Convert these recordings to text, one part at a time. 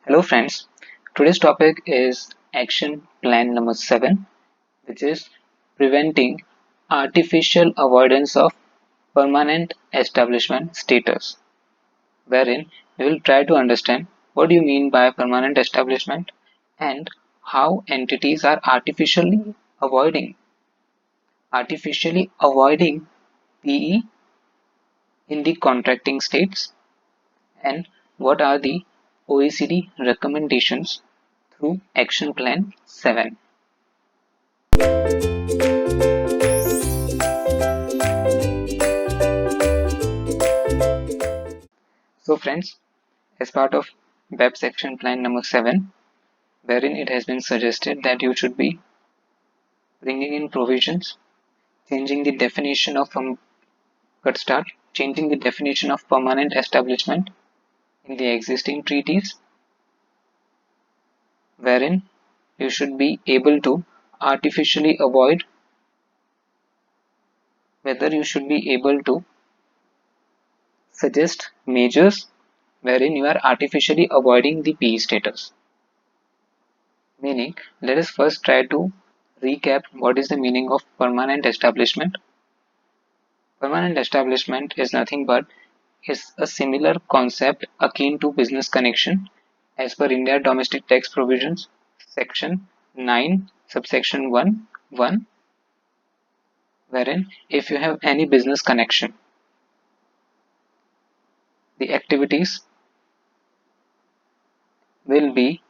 Hello friends, today's topic is action plan number 7, which is preventing artificial avoidance of permanent establishment status, wherein we will try to understand what do you mean by permanent establishment and how entities are artificially avoiding PE in the contracting states, and what are the OECD recommendations through Action Plan 7. So friends, as part of BEPS Action Plan number 7, wherein it has been suggested that you should be bringing in provisions, changing the definition of changing the definition of permanent establishment in the existing treaties, wherein you should be able to artificially avoid whether you should be able to suggest measures wherein you are artificially avoiding the PE status. Meaning, let us first try to recap what is the meaning of permanent establishment. Permanent establishment is nothing but is a similar concept akin to business connection as per India domestic tax provisions section 9 subsection 1 wherein if you have any business connection, the activities will be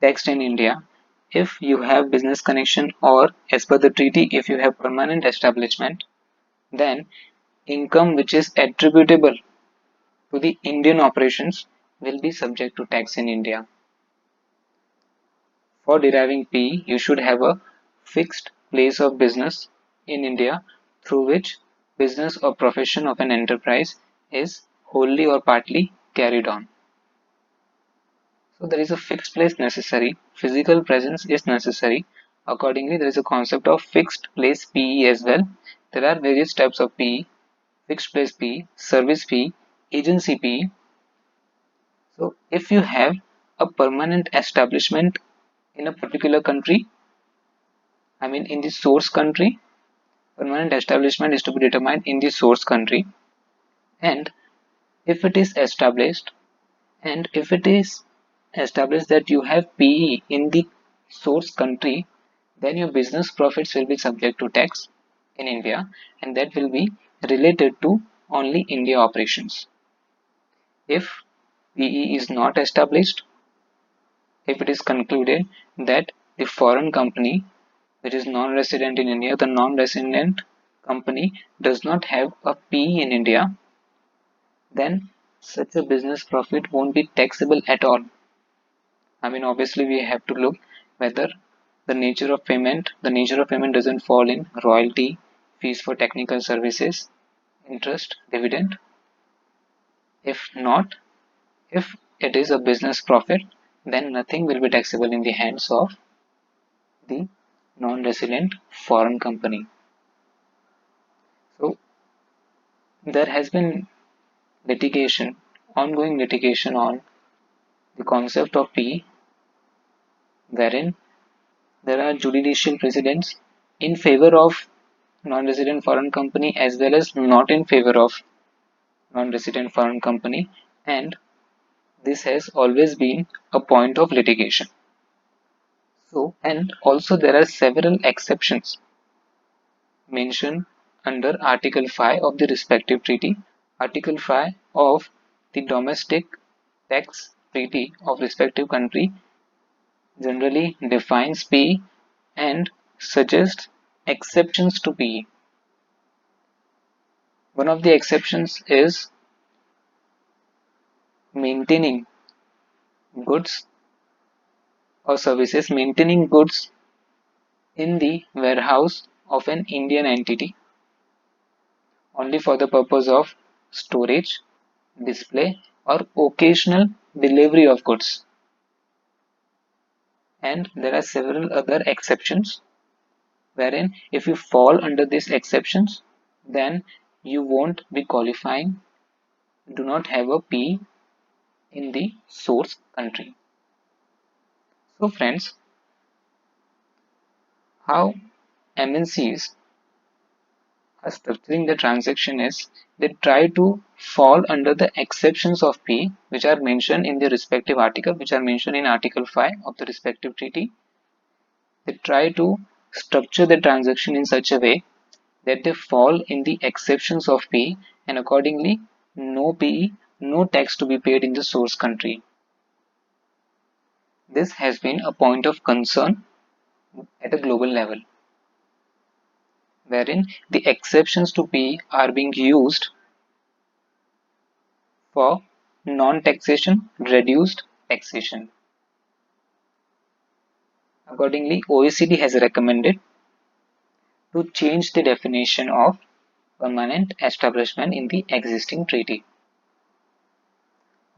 taxed in India. If you have business connection, or as per the treaty if you have permanent establishment, then income which is attributable to the Indian operations will be subject to tax in India. For deriving PE, you should have a fixed place of business in India through which business or profession of an enterprise is wholly or partly carried on. So there is a fixed place necessary, physical presence is necessary. Accordingly, there is a concept of fixed place PE as well. There are various types of PE: fixed place PE, service PE, agency PE. So if you have a permanent establishment in a particular country, I mean in the source country, permanent establishment is to be determined in the source country, and if it is established that you have PE in the source country, then your business profits will be subject to tax in India, and that will be related to only India operations. If PE is not established, if it is concluded that the foreign company which is non-resident in India, the non-resident company does not have a PE in India, then such a business profit won't be taxable at all. I mean, obviously we have to look whether the nature of payment doesn't fall in royalty, fees for technical services, interest, dividend. If not, if it is a business profit, then nothing will be taxable in the hands of the non-resident foreign company. So there has been ongoing litigation on the concept of PE, wherein there are judicial precedents in favor of non-resident foreign company as well as not in favor of non-resident foreign company, and this has always been a point of litigation. So, and also there are several exceptions mentioned under Article 5 of the respective treaty. Article 5 of the domestic tax treaty of respective country generally defines PE and suggests exceptions to PE. One of the exceptions is maintaining goods maintaining goods in the warehouse of an Indian entity only for the purpose of storage, display, or occasional delivery of goods. And there are several other exceptions wherein if you fall under these exceptions, then you won't be qualifying, do not have a PE in the source country. So friends, how MNCs are structuring the transaction is they try to fall under the exceptions of P which are mentioned in the respective article, which are mentioned in Article 5 of the respective treaty. They try to structure the transaction in such a way that they fall in the exceptions of P, and accordingly no PE, no tax to be paid in the source country. This has been a point of concern at a global level, wherein the exceptions to P are being used for non-taxation, reduced taxation. Accordingly, OECD has recommended to change the definition of permanent establishment in the existing treaty.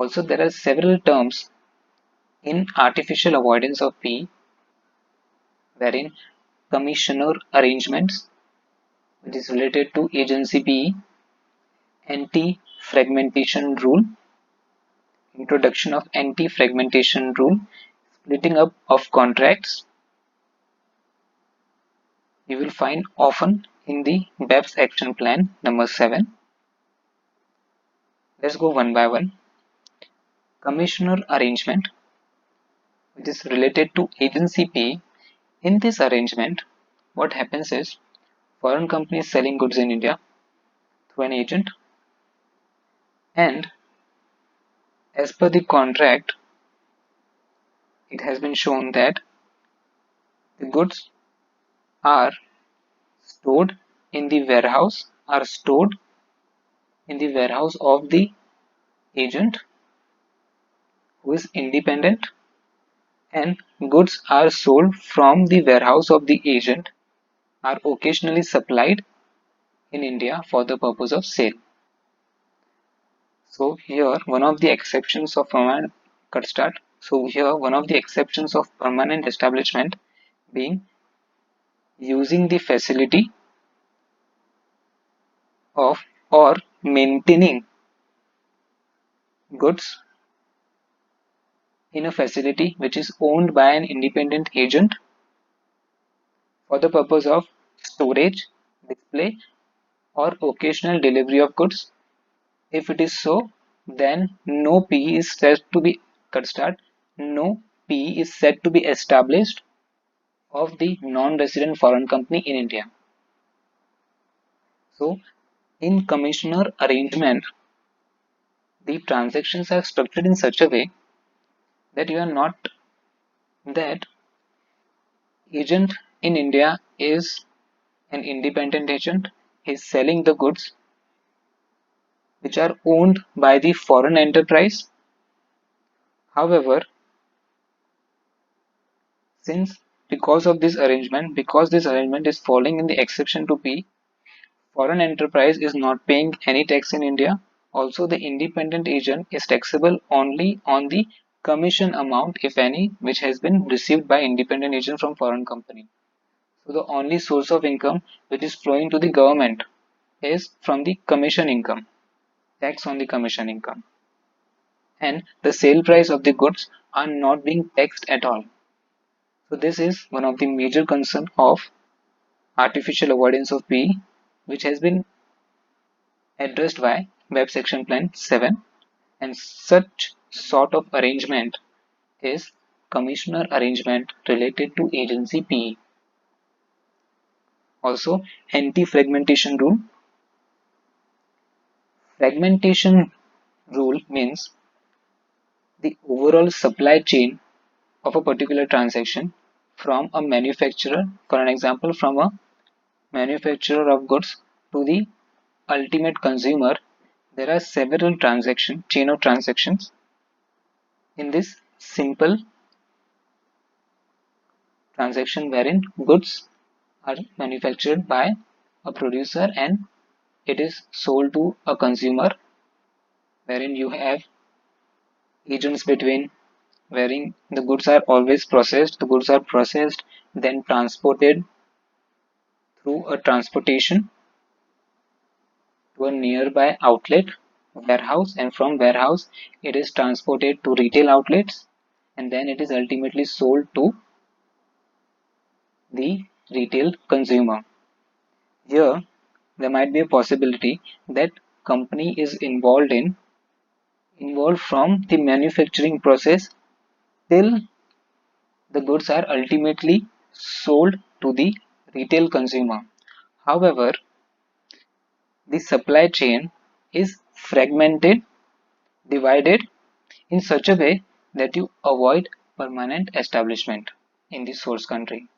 Also, there are several terms in artificial avoidance of P, wherein commissioner arrangements, which is related to agency PE, anti-fragmentation rule, introduction of anti-fragmentation rule, splitting up of contracts, you will find often in the BEPS Action Plan number 7. Let's go one by one. Commissioner arrangement, which is related to agency PE. In this arrangement, what happens is foreign companies selling goods in India through an agent, and as per the contract, it has been shown that the goods are stored in the warehouse, are stored in the warehouse of the agent who is independent, and goods are sold from the warehouse of the agent, are occasionally supplied in India for the purpose of sale. So here one of the exceptions of permanent cut start. So here one of the exceptions of permanent establishment being using the facility of or maintaining goods in a facility which is owned by an independent agent for the purpose of storage, display, or occasional delivery of goods. If it is so, then no PE is said to be cut start. No PE is said to be established of the non-resident foreign company in India. So, in commissioner arrangement, the transactions are structured in such a way that you are not that agent in India is an independent agent. He is selling the goods which are owned by the foreign enterprise. However, since because this arrangement is falling in the exception to P, foreign enterprise is not paying any tax in India. Also, the independent agent is taxable only on the commission amount, if any, which has been received by independent agent from foreign company. So the only source of income which is flowing to the government is from the commission income, tax on the commission income. And the sale price of the goods are not being taxed at all. So this is one of the major concern of artificial avoidance of PE, which has been addressed by BEPS Action Plan 7, and such sort of arrangement is commissioner arrangement related to agency PE. Also, anti-fragmentation rule. Fragmentation rule means the overall supply chain of a particular transaction from a manufacturer, for an example, from a manufacturer of goods to the ultimate consumer. There are several chain of transactions. In this simple transaction wherein goods are manufactured by a producer and it is sold to a consumer, wherein you have agents between, wherein the goods are always processed, the goods are processed, then transported through a transportation to a nearby outlet, warehouse, and from warehouse it is transported to retail outlets, and then it is ultimately sold to the retail consumer. Here, there might be a possibility that company is involved from the manufacturing process till the goods are ultimately sold to the retail consumer. However, the supply chain is fragmented, divided in such a way that you avoid permanent establishment in the source country.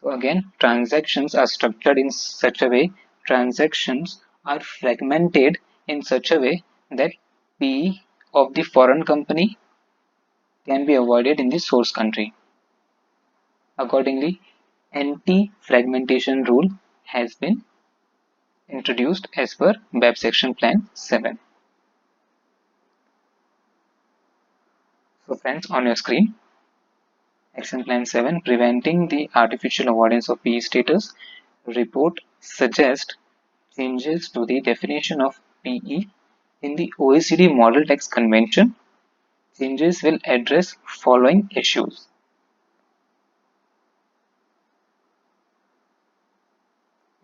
So again, transactions are structured in such a way, transactions are fragmented in such a way that PE of the foreign company can be avoided in the source country. Accordingly, anti-fragmentation rule has been introduced as per BEPS Action Plan 7. So friends, on your screen, Action Plan 7, Preventing the Artificial Avoidance of PE Status report suggests changes to the definition of PE in the OECD Model Tax Convention. Changes will address following issues.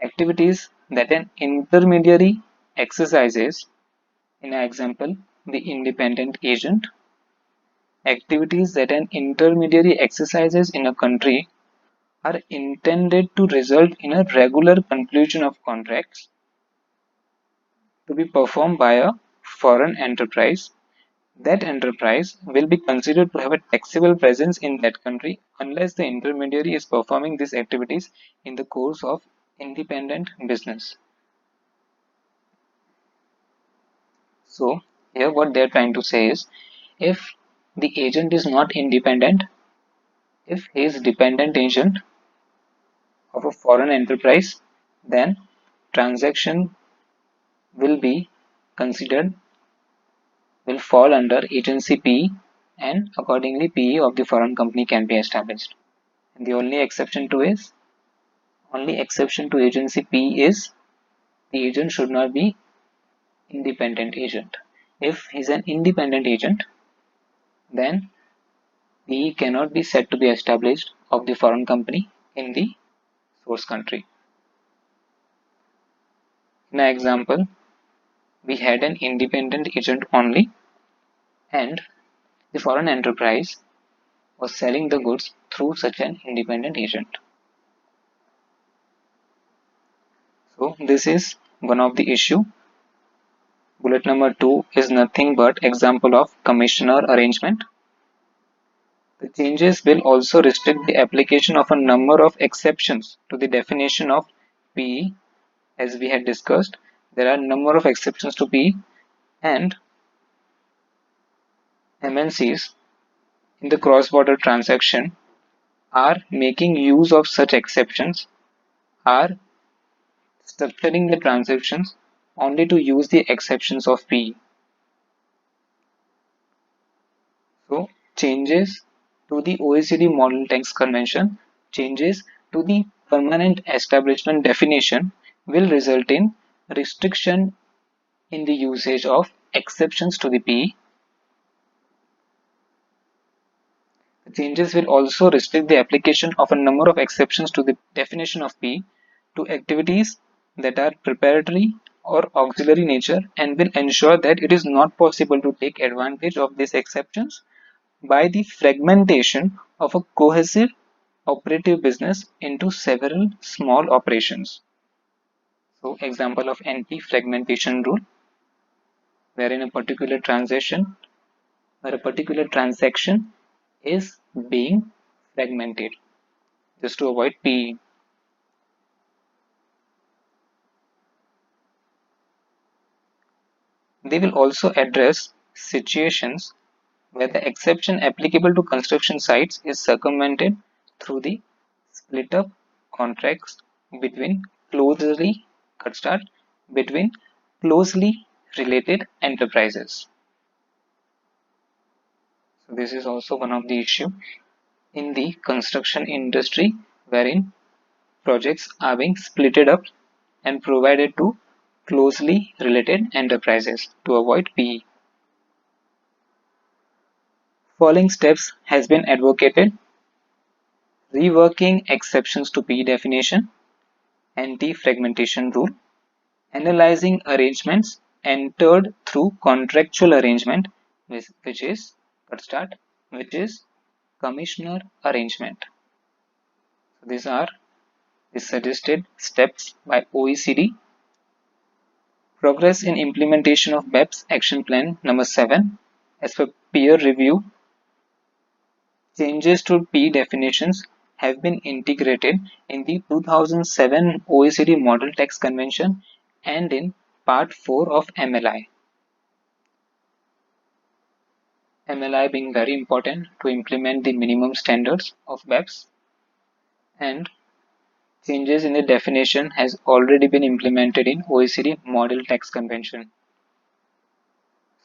Activities that an intermediary exercises, in an example, the independent agent. Activities that an intermediary exercises in a country are intended to result in a regular conclusion of contracts to be performed by a foreign enterprise. That enterprise will be considered to have a taxable presence in that country unless the intermediary is performing these activities in the course of independent business. So here what they're trying to say is, if the agent is not independent, if he is dependent agent of a foreign enterprise, then transaction will be considered, will fall under agency PE, and accordingly PE of the foreign company can be established. And the only exception to agency P is the agent should not be independent agent. If he is an independent agent, then P cannot be said to be established of the foreign company in the source country. In an example, we had an independent agent only, and the foreign enterprise was selling the goods through such an independent agent. So this is one of the issue. Bullet number 2 is nothing but example of commissioner arrangement. The changes will also restrict the application of a number of exceptions to the definition of PE. As we had discussed, there are a number of exceptions to PE, and MNCs in the cross-border transaction are making use of such exceptions, are structuring the transactions only to use the exceptions of PE. So changes to the OECD Model Tax Convention, changes to the permanent establishment definition will result in restriction in the usage of exceptions to the PE. The changes will also restrict the application of a number of exceptions to the definition of PE to activities that are preparatory or auxiliary nature, and will ensure that it is not possible to take advantage of these exceptions by the fragmentation of a cohesive operative business into several small operations. So example of anti-fragmentation rule, wherein a particular transaction or a particular transaction is being fragmented just to avoid PE. They will also address situations where the exception applicable to construction sites is circumvented through the split up contracts between closely cut start between closely related enterprises. So this is also one of the issue in the construction industry, wherein projects are being splitted up and provided to closely related enterprises to avoid PE. Following steps has been advocated: reworking exceptions to P definition, anti-fragmentation rule, analyzing arrangements entered through contractual arrangement, which is, let's start, which is commissioner arrangement. So these are the suggested steps by OECD. Progress in implementation of BEPS Action Plan number 7. As per peer review, changes to P definitions have been integrated in the 2007 OECD Model Tax Convention and in Part 4 of MLI. MLI being very important to implement the minimum standards of BEPS, and changes in the definition has already been implemented in OECD Model Tax Convention.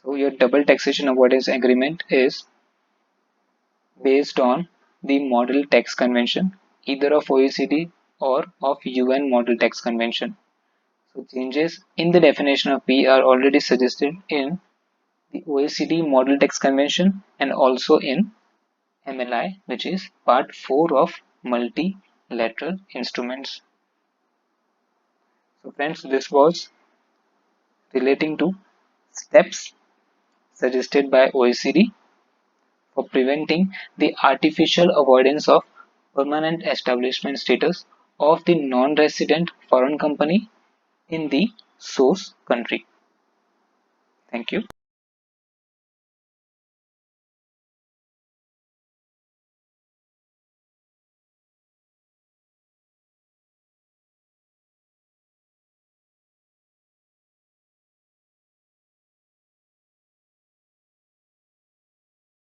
So your double taxation avoidance agreement is based on the Model Tax Convention, either of OECD or of UN Model Tax Convention. So changes in the definition of P are already suggested in the OECD Model Tax Convention and also in MLI, which is Part 4 of Multilateral Instruments. So friends, this was relating to steps suggested by OECD for preventing the artificial avoidance of permanent establishment status of the non-resident foreign company in the source country. Thank you.